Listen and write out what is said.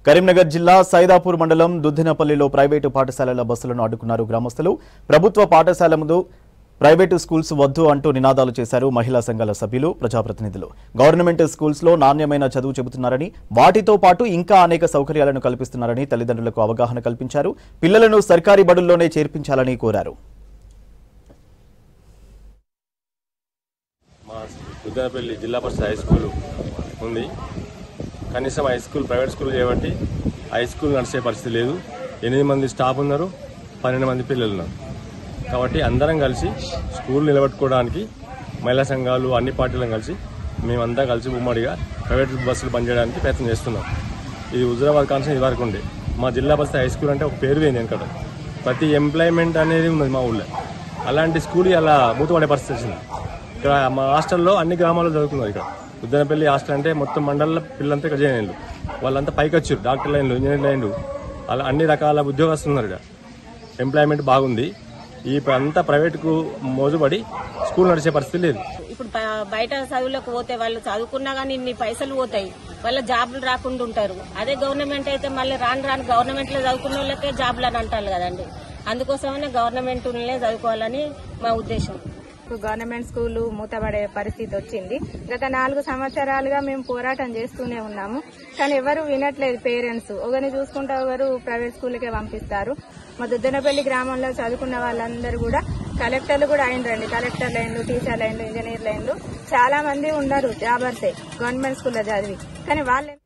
కరీంనగర్ జిల్లా సైదాపూర్ మండలం దుద్దినపల్లిలో ప్రైవేటు పాఠశాలల బస్సులను అడ్డుకున్నారు గ్రామస్తులు. ప్రభుత్వ పాఠశాల ముందు ప్రైవేటు స్కూల్స్ వద్దు అంటూ నినాదాలు చేశారు మహిళా సంఘాల సభ్యులు, ప్రజాప్రతినిధులు. గవర్నమెంట్ స్కూల్స్ లో నాణ్యమైన చదువు చెబుతున్నారని, వాటితో పాటు ఇంకా అనేక సౌకర్యాలను కల్పిస్తున్నారని తల్లిదండ్రులకు అవగాహన కల్పించారు. పిల్లలను సర్కారీ బడుల్లోనే చేర్పించాలని కోరారు. దుద్దినపల్లి జిల్లా పరిషత్ హై స్కూల్ ఉంది. కనీసం హై స్కూల్ ప్రైవేట్ స్కూల్ చేయబట్టి హై స్కూల్ నడిచే పరిస్థితి లేదు. 8 మంది స్టాఫ్ ఉన్నారు, 12 మంది పిల్లలు ఉన్నారు. కాబట్టి అందరం కలిసి స్కూల్ నిలబెట్టుకోవడానికి మహిళా సంఘాలు అన్ని పార్టీలను కలిసి మేమంతా కలిసి ఉమ్మడిగా ప్రైవేట్ బస్సులు పనిచేయడానికి ప్రయత్నం చేస్తున్నాం. ఇది హుజురాబాద్ కాన్సెన్స్ ఇదివరకు ఉండే. మా జిల్లా పరిషత్ హై స్కూల్ అంటే ఒక పేరు పోయింది. వెనకట ప్రతి ఎంప్లాయ్మెంట్ అనేది ఉన్నది మా ఊళ్ళో. అలాంటి స్కూల్ అలా మూతపడే పరిస్థితి వచ్చింది. ఇక్కడ మా హాస్టల్లో అన్ని గ్రామాల్లో చదువుతున్నారు. ఇక్కడ దుద్దినపల్లి హాస్టల్ అంటే మొత్తం మండల పిల్లలంతా ఇక్కడ జాయిన్ అయ్యారు. వాళ్ళంతా పైకి వచ్చారు, డాక్టర్ లైన్లు, ఇంజనీర్ లైన్లు, అలా అన్ని రకాల ఉద్యోగస్తులు ఉన్నారు. ఇక్కడ ఎంప్లాయ్మెంట్ బాగుంది. అంతా ప్రైవేట్కు మోజుపడి స్కూల్ నడిచే పరిస్థితి లేదు. ఇప్పుడు బయట చదువులకు పోతే వాళ్ళు చదువుకున్నా కానీ ఇన్ని పైసలు పోతాయి, వాళ్ళ జాబులు రాకుండా ఉంటారు. అదే గవర్నమెంట్ అయితే మళ్ళీ రాను గవర్నమెంట్ లో చదువుకున్న వాళ్ళకే జాబులు అని అంటారు కదండి. అందుకోసమనే గవర్నమెంట్ చదువుకోవాలని మా ఉద్దేశం. గవర్నమెంట్ స్కూల్ మూతపడే పరిస్థితి వచ్చింది. గత 4 సంవత్సరాలుగా మేము పోరాటం చేస్తూనే ఉన్నాము, కానీ ఎవరు వినట్లేదు. పేరెంట్స్ ఒకరిని చూసుకుంటే ఒకరు ప్రైవేట్ స్కూల్కే పంపిస్తారు. మా దుద్దినపల్లి గ్రామంలో చదువుకున్న వాళ్ళందరూ కూడా కలెక్టర్లు కూడా అయినరండి. కలెక్టర్ లైన్లు, టీచర్ లైన్లు, ఇంజనీర్ లైన్లు చాలా మంది ఉన్నారు జాబర్సే గవర్నమెంట్ స్కూల్లో చదివి. కానీ వాళ్ళే